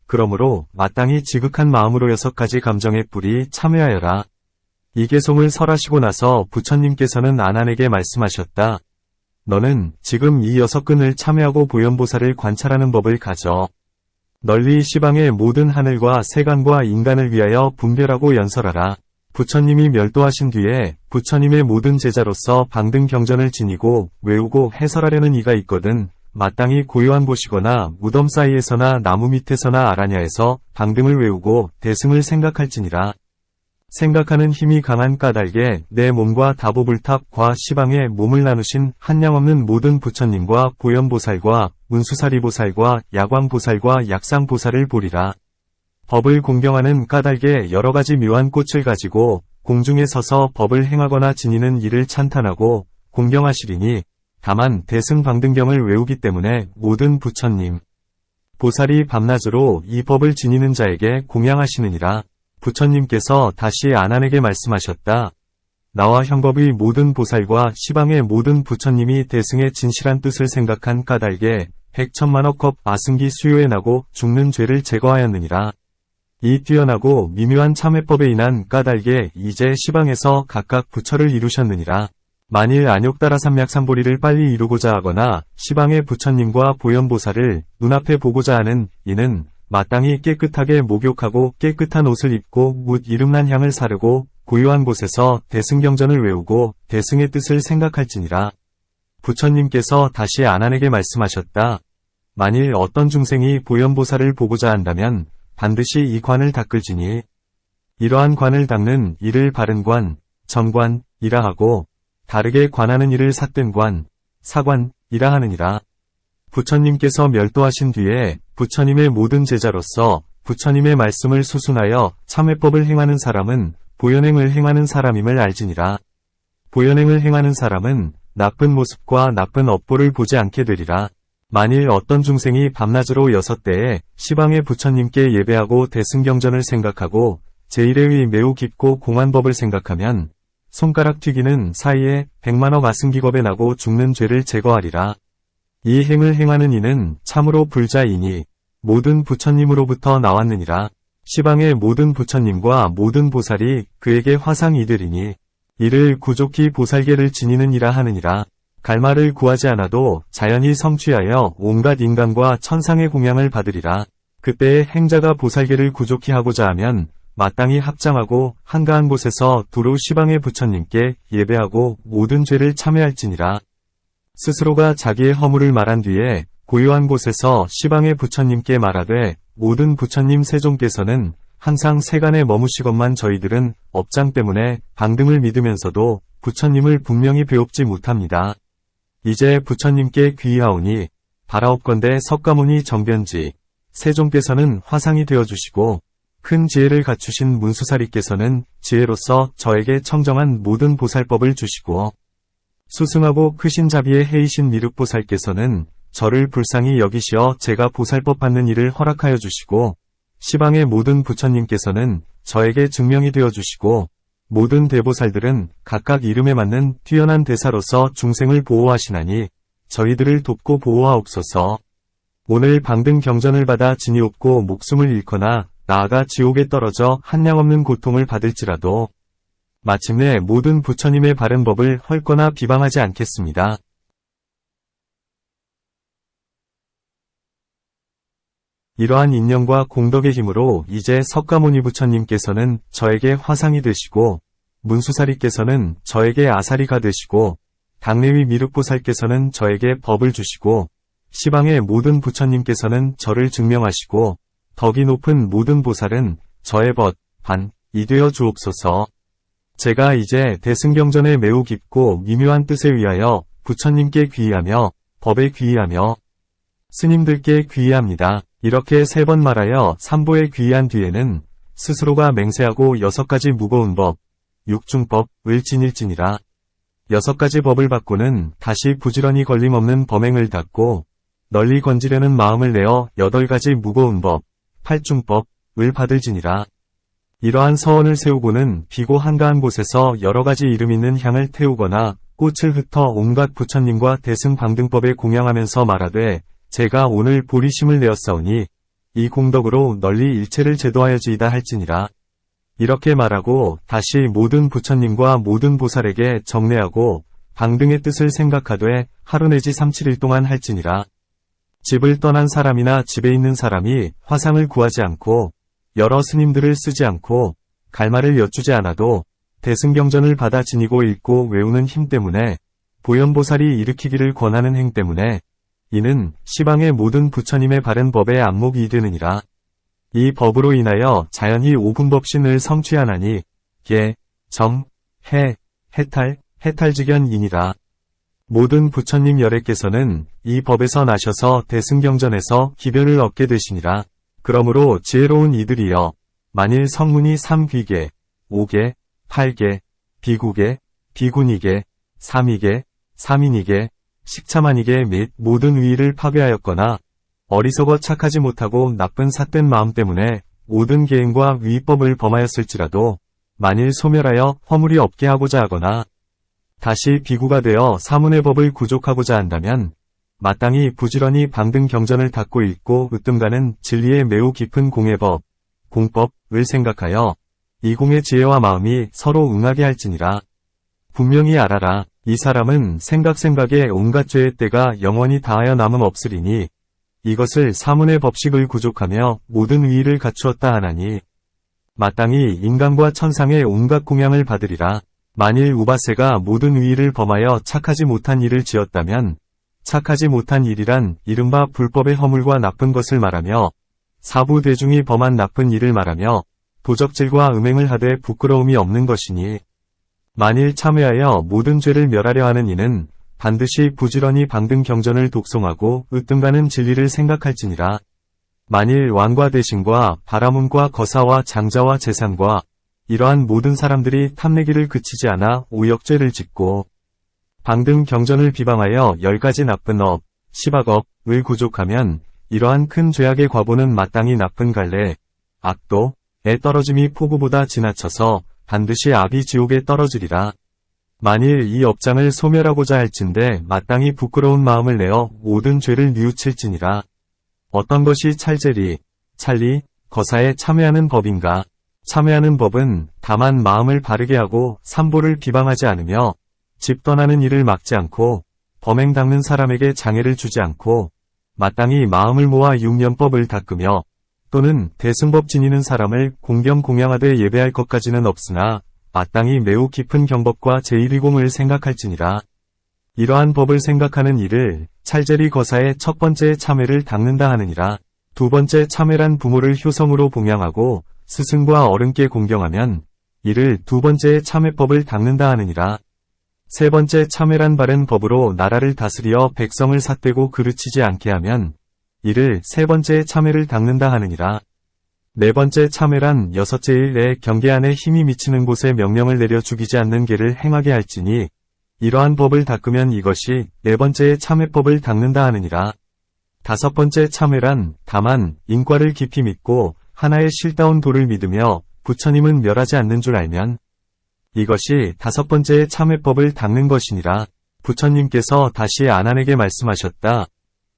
그러므로 마땅히 지극한 마음으로 6가지 감정의 뿌리 참여하여라. 이 개송을 설하시고 나서 부처님께서는 아난에게 말씀하셨다. 너는 지금 이 6근을 참여하고 보현보살을 관찰하는 법을 가져. 널리 시방의 모든 하늘과 세간과 인간을 위하여 분별하고 연설하라. 부처님이 멸도하신 뒤에 부처님의 모든 제자로서 방등 경전을 지니고 외우고 해설하려는 이가 있거든 마땅히 고요한 곳이거나 무덤 사이에서나 나무 밑에서나 아라냐에서 방등을 외우고 대승을 생각할지니라. 생각하는 힘이 강한 까닭에 내 몸과 다보불탑과 시방에 몸을 나누신 한량없는 모든 부처님과 보현보살과 문수사리보살과 야광보살과 약상보살을 보리라. 법을 공경하는 까닭에 여러가지 묘한 꽃을 가지고 공중에 서서 법을 행하거나 지니는 이를 찬탄하고 공경하시리니 다만 대승방등경을 외우기 때문에 모든 부처님, 보살이 밤낮으로 이 법을 지니는 자에게 공양하시느니라. 부처님께서 다시 아난에게 말씀하셨다. 나와 형법의 모든 보살과 시방의 모든 부처님이 대승의 진실한 뜻을 생각한 까닭에 100천만억 컵 아승기 수요에 나고 죽는 죄를 제거하였느니라. 이 뛰어나고 미묘한 참회법에 인한 까닭에 이제 시방에서 각각 부처를 이루셨느니라. 만일 안욕따라 삼약삼보리를 빨리 이루고자 하거나 시방의 부처님과 보현보살을 눈앞에 보고자 하는 이는 마땅히 깨끗하게 목욕하고 깨끗한 옷을 입고 묻 이름난 향을 사르고 고요한 곳에서 대승경전을 외우고 대승의 뜻을 생각할지니라. 부처님께서 다시 아난에게 말씀하셨다. 만일 어떤 중생이 보현보살을 보고자 한다면 반드시 이 관을 닦을지니 이러한 관을 닦는 이를 바른 관, 정관이라 하고 다르게 관하는 이를 삿된 관, 사관이라 하느니라. 부처님께서 멸도하신 뒤에 부처님의 모든 제자로서 부처님의 말씀을 수순하여 참회법을 행하는 사람은 보현행을 행하는 사람임을 알지니라. 보현행을 행하는 사람은 나쁜 모습과 나쁜 업보를 보지 않게 되리라. 만일 어떤 중생이 밤낮으로 6대에 시방의 부처님께 예배하고 대승경전을 생각하고 제1회의 매우 깊고 공한 법을 생각하면 손가락 튀기는 사이에 100만억 아승기겁에 나고 죽는 죄를 제거하리라. 이 행을 행하는 이는 참으로 불자이니 모든 부처님으로부터 나왔느니라. 시방의 모든 부처님과 모든 보살이 그에게 화상이되리니 이를 구족히 보살계를 지니는 이라 하느니라. 갈말을 구하지 않아도 자연히 성취하여 온갖 인간과 천상의 공양을 받으리라. 그때의 행자가 보살계를 구족히 하고자 하면 마땅히 합장하고 한가한 곳에서 두루 시방의 부처님께 예배하고 모든 죄를 참회할지니라. 스스로가 자기의 허물을 말한 뒤에 고요한 곳에서 시방의 부처님께 말하되 모든 부처님 세종께서는 항상 세간에 머무시건만 저희들은 업장 때문에 방등을 믿으면서도 부처님을 분명히 배웁지 못합니다. 이제 부처님께 귀의하오니 바라옵건대 석가모니 정변지 세종께서는 화상이 되어주시고 큰 지혜를 갖추신 문수사리께서는 지혜로서 저에게 청정한 모든 보살법을 주시고 수승하고 크신 자비의 해이신 미륵보살께서는 저를 불쌍히 여기시어 제가 보살법 받는 일을 허락하여 주시고 시방의 모든 부처님께서는 저에게 증명이 되어 주시고 모든 대보살들은 각각 이름에 맞는 뛰어난 대사로서 중생을 보호하시나니 저희들을 돕고 보호하옵소서. 오늘 방등 경전을 받아 진이 없고 목숨을 잃거나 나아가 지옥에 떨어져 한량없는 고통을 받을지라도 마침내 모든 부처님의 바른 법을 헐거나 비방하지 않겠습니다. 이러한 인연과 공덕의 힘으로 이제 석가모니 부처님께서는 저에게 화상이 되시고 문수사리께서는 저에게 아사리가 되시고 당내위 미륵보살께서는 저에게 법을 주시고 시방의 모든 부처님께서는 저를 증명하시고 덕이 높은 모든 보살은 저의 벗, 반이 되어 주옵소서. 제가 이제 대승경전의 매우 깊고 미묘한 뜻에 의하여 부처님께 귀의하며 법에 귀의하며 스님들께 귀의합니다. 이렇게 3번 말하여 삼보에 귀의한 뒤에는 스스로가 맹세하고 6가지 무거운 법, 육중법을 지닐지니라. 6가지 법을 받고는 다시 부지런히 걸림없는 범행을 닫고 널리 건지려는 마음을 내어 8가지 무거운 법, 8중법을 받을지니라. 이러한 서원을 세우고는 비고 한가한 곳에서 여러가지 이름 있는 향을 태우거나 꽃을 흩어 온갖 부처님과 대승방등법에 공양하면서 말하되 제가 오늘 보리심을 내었사오니 이 공덕으로 널리 일체를 제도하여지이다 할지니라. 이렇게 말하고 다시 모든 부처님과 모든 보살에게 정례하고 방등의 뜻을 생각하되 하루 내지 3-7일 동안 할지니라. 집을 떠난 사람이나 집에 있는 사람이 화상을 구하지 않고 여러 스님들을 쓰지 않고 갈말을 여쭈지 않아도 대승경전을 받아 지니고 읽고 외우는 힘 때문에 보현보살이 일으키기를 권하는 행 때문에 이는 시방의 모든 부처님의 바른 법의 안목이 되느니라. 이 법으로 인하여 자연히 오분법신을 성취하나니 계, 정, 해, 해탈직연이니라. 모든 부처님 열애께서는 이 법에서 나셔서 대승경전에서 기별을 얻게 되시니라. 그러므로 지혜로운 이들이여 만일 성문이 3귀계, 5계, 8계, 비구계, 비군이계, 3위계, 3인이계, 식차만이계 및 모든 위의를 파괴하였거나 어리석어 착하지 못하고 나쁜 삿된 마음 때문에 모든 계행과 위법을 범하였을지라도 만일 소멸하여 허물이 없게 하고자 하거나 다시 비구가 되어 사문의 법을 구족하고자 한다면 마땅히 부지런히 방등 경전을 닫고 읽고 으뜸가는 진리의 매우 깊은 공예법, 공법을 생각하여 이 공의 지혜와 마음이 서로 응하게 할지니라. 분명히 알아라. 이 사람은 생각에 온갖 죄의 때가 영원히 다하여 남음 없으리니 이것을 사문의 법식을 구족하며 모든 위의를 갖추었다 하나니 마땅히 인간과 천상의 온갖 공양을 받으리라. 만일 우바세가 모든 위의를 범하여 착하지 못한 일을 지었다면 착하지 못한 일이란 이른바 불법의 허물과 나쁜 것을 말하며 사부 대중이 범한 나쁜 일을 말하며 도적질과 음행을 하되 부끄러움이 없는 것이니 만일 참회하여 모든 죄를 멸하려 하는 이는 반드시 부지런히 방등 경전을 독송하고 으뜸가는 진리를 생각할지니라. 만일 왕과 대신과 바라문과 거사와 장자와 재상과 이러한 모든 사람들이 탐내기를 그치지 않아 오역죄를 짓고 방등 경전을 비방하여 10가지 나쁜 업, 시박업을 구족하면 이러한 큰 죄악의 과보는 마땅히 나쁜 갈래, 악도에 떨어짐이 폭우보다 지나쳐서 반드시 아비 지옥에 떨어지리라. 만일 이 업장을 소멸하고자 할진대 마땅히 부끄러운 마음을 내어 모든 죄를 뉘우칠지니라. 어떤 것이 찰제리, 찰리, 거사에 참회하는 법인가? 참회하는 법은 다만 마음을 바르게 하고 삼보를 비방하지 않으며 집 떠나는 일을 막지 않고 범행 닦는 사람에게 장애를 주지 않고 마땅히 마음을 모아 육년법을 닦으며 또는 대승법 지니는 사람을 공경 공양하되 예배할 것까지는 없으나 마땅히 매우 깊은 경법과 제1위공을 생각할지니라. 이러한 법을 생각하는 이를 찰제리 거사의 첫 번째 참회를 닦는다 하느니라. 두 번째 참회란 부모를 효성으로 봉양하고 스승과 어른께 공경하면 이를 두 번째 참회법을 닦는다 하느니라. 세 번째 참회란 바른 법으로 나라를 다스려 백성을 삿되고 그르치지 않게 하면 이를 세 번째 참회를 닦는다 하느니라. 네 번째 참회란 여섯째 일에 경계 안에 힘이 미치는 곳에 명령을 내려 죽이지 않는 계를 행하게 할지니 이러한 법을 닦으면 이것이 네 번째 참회법을 닦는다 하느니라. 다섯 번째 참회란 다만 인과를 깊이 믿고 하나의 실다운 도를 믿으며 부처님은 멸하지 않는 줄 알면 이것이 5번째의 참회법을 닦는 것이니라. 부처님께서 다시 아난에게 말씀하셨다.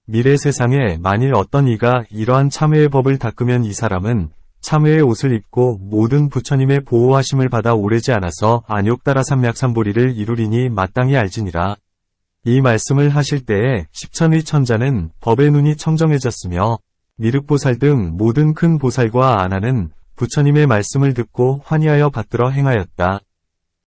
미래 세상에 만일 어떤 이가 이러한 참회의 법을 닦으면 이 사람은 참회의 옷을 입고 모든 부처님의 보호하심을 받아 오래지 않아서 안욕따라 삼약삼보리를 이루리니 마땅히 알지니라. 이 말씀을 하실 때에 십천의 천자는 법의 눈이 청정해졌으며 미륵보살 등 모든 큰 보살과 아난은 부처님의 말씀을 듣고 환희하여 받들어 행하였다.